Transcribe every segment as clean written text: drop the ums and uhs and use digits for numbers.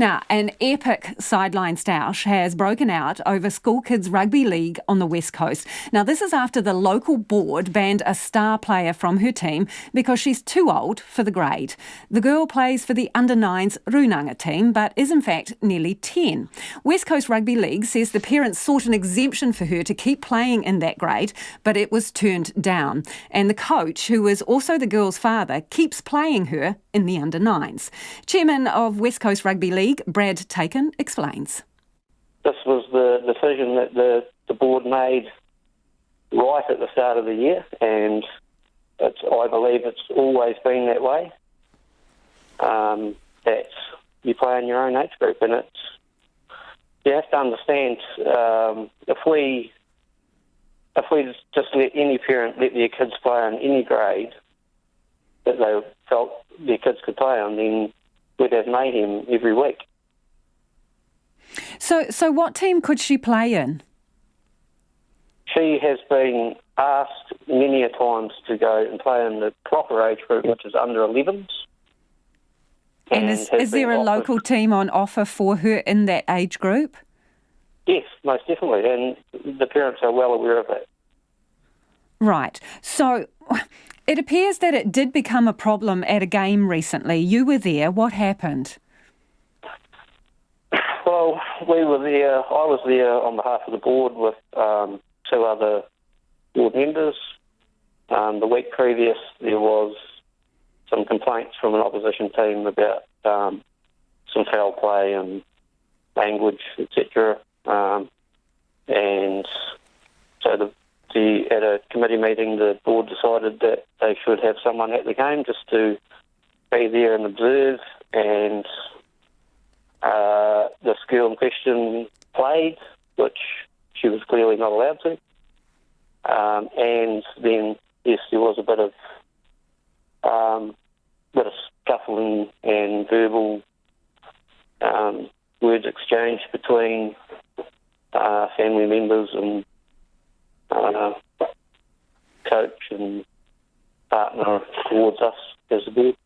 Now, an epic sideline stoush has broken out over School Kids Rugby League on the West Coast. Now, this is after the local board banned a star player from her team because she's too old for the grade. The girl plays for the under-9s Runanga team, but is in fact nearly 10. West Coast Rugby League says the parents sought an exemption for her to keep playing in that grade, but it was turned down. And the coach, who is also the girl's father, keeps playing her in the under-9s. Chairman of West Coast Rugby League, Brad Tacon, explains. This was the decision that the board made right at the start of the year, and I believe it's always been that way. That you play in your own age group, and you have to understand if we just let any parent let their kids play on any grade that they felt their kids could play on, then we'd have made him every week. So what team could she play in? She has been asked many a times to go and play in the proper age group, which is under 11s. And is there a local team on offer for her in that age group? Yes, most definitely, and the parents are well aware of that. Right. So it appears that it did become a problem at a game recently. You were there. What happened? Well, we were there. I was there on behalf of the board with two other board members. The week previous, there was some complaints from an opposition team about some foul play and language, etc. And so at a committee meeting, the board decided that they should have someone at the game just to be there and observe, and the school in question played, which she was clearly not allowed to. And then, yes, there was a bit of scuffling and verbal words exchanged between family members and coach and partner towards us as a board.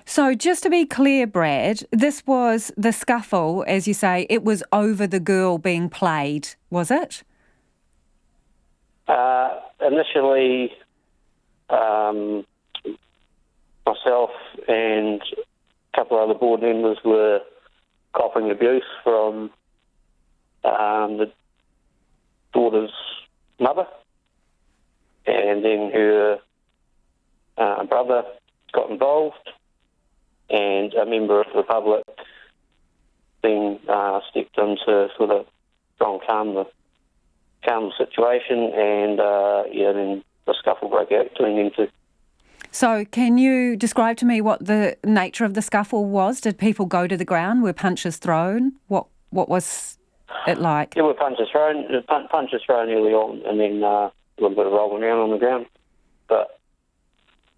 So just to be clear, Brad, this was the scuffle, as you say, it was over the girl being played, was it? Initially, myself and a couple of other board members were copping abuse from the daughter's mother, and then her brother got involved, and a member of the public then stepped in to sort of try and calm the situation, and then the scuffle broke out between them two. So can you describe to me what the nature of the scuffle was? Did people go to the ground? Were punches thrown? What was it like? There were punches thrown early on, and then a little bit of rolling around on the ground, but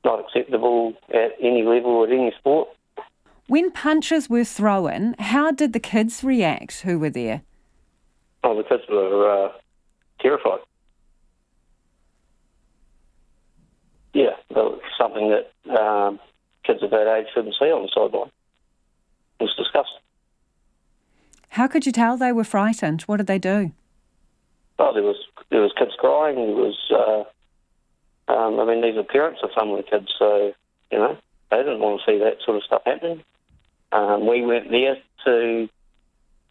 not acceptable at any level at any sport. When punches were thrown, how did the kids react who were there? Oh, the kids were terrified. Yeah, that was something that kids of that age shouldn't see on the sideline. It was disgusting. How could you tell they were frightened? What did they do? Oh, there was kids crying. There was, these are parents of some of the kids, so they didn't want to see that sort of stuff happening. We weren't there to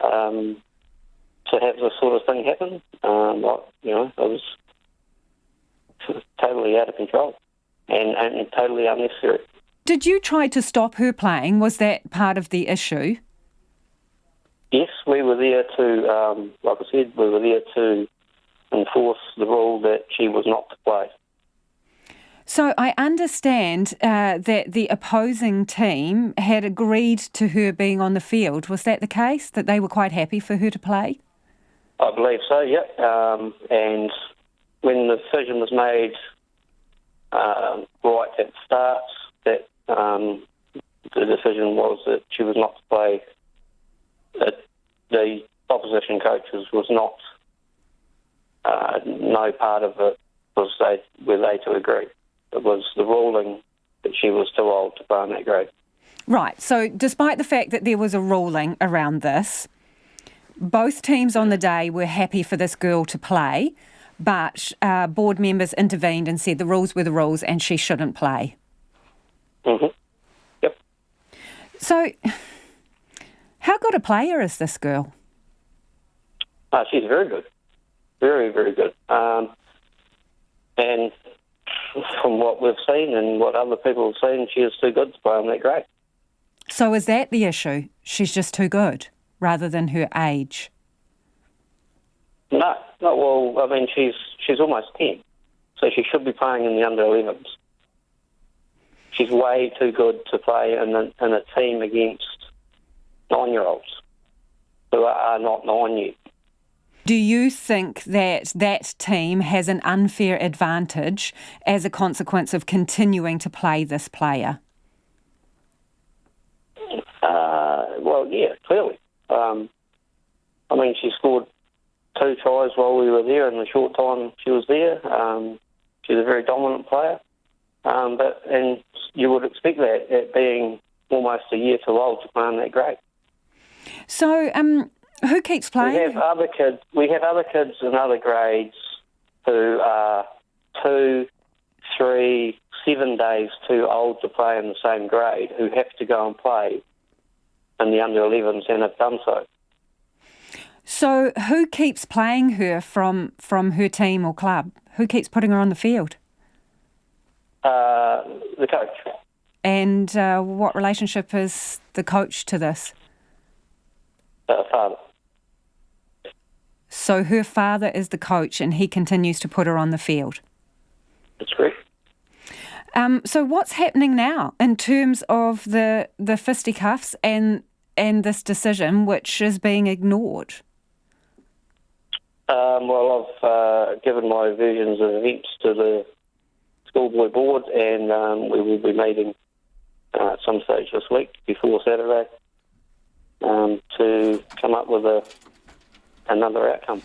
have this sort of thing happen. It was totally out of control and totally unnecessary. Did you try to stop her playing? Was that part of the issue? Yes, we were there to, like I said, we were there to enforce the rule that she was not to play. So I understand that the opposing team had agreed to her being on the field. Was that the case, that they were quite happy for her to play? I believe so, yeah. And when the decision was made right at the start, that the decision was that she was not to play, that the opposition coaches was not, no part of it were they to agree. It was the ruling that she was too old to play in that grade. Right, so despite the fact that there was a ruling around this, both teams on the day were happy for this girl to play, but board members intervened and said the rules were the rules and she shouldn't play. Mm-hmm. Yep. So, how good a player is this girl? She's very good. Very, very good. And from what we've seen and what other people have seen, she is too good to play on that grade. So is that the issue? She's just too good, rather than her age? No, well, I mean, she's almost 10, so she should be playing in the under-11s. She's way too good to play in a team against 9-year-olds who are not 9 yet. Do you think that that team has an unfair advantage as a consequence of continuing to play this player? Well, yeah, clearly. I mean, she scored 2 tries while we were there in the short time she was there. She's a very dominant player. And you would expect that at being almost a year too old to play on that grade. So, who keeps playing? We have other kids in other grades who are 2, 3, 7 days too old to play in the same grade who have to go and play in the under-11s and have done so. So who keeps playing her from her team or club? Who keeps putting her on the field? The coach. And what relationship is the coach to this? Father. So her father is the coach and he continues to put her on the field? That's correct. So what's happening now in terms of the fisticuffs and this decision which is being ignored? Well, I've given my versions of events to the schoolboy board, and we will be meeting at some stage this week before Saturday to come up with another outcome.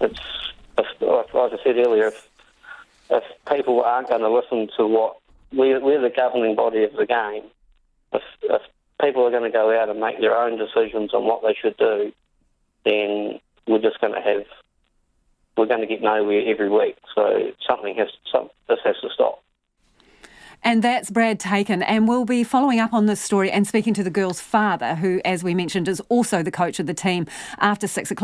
It's like I said earlier, if people aren't going to listen to what we're the governing body of the game, if people are going to go out and make their own decisions on what they should do, then we're going to get nowhere every week. So this has to stop. And that's Brad Tacon, and we'll be following up on this story and speaking to the girl's father, who, as we mentioned, is also the coach of the team after 6 o'clock.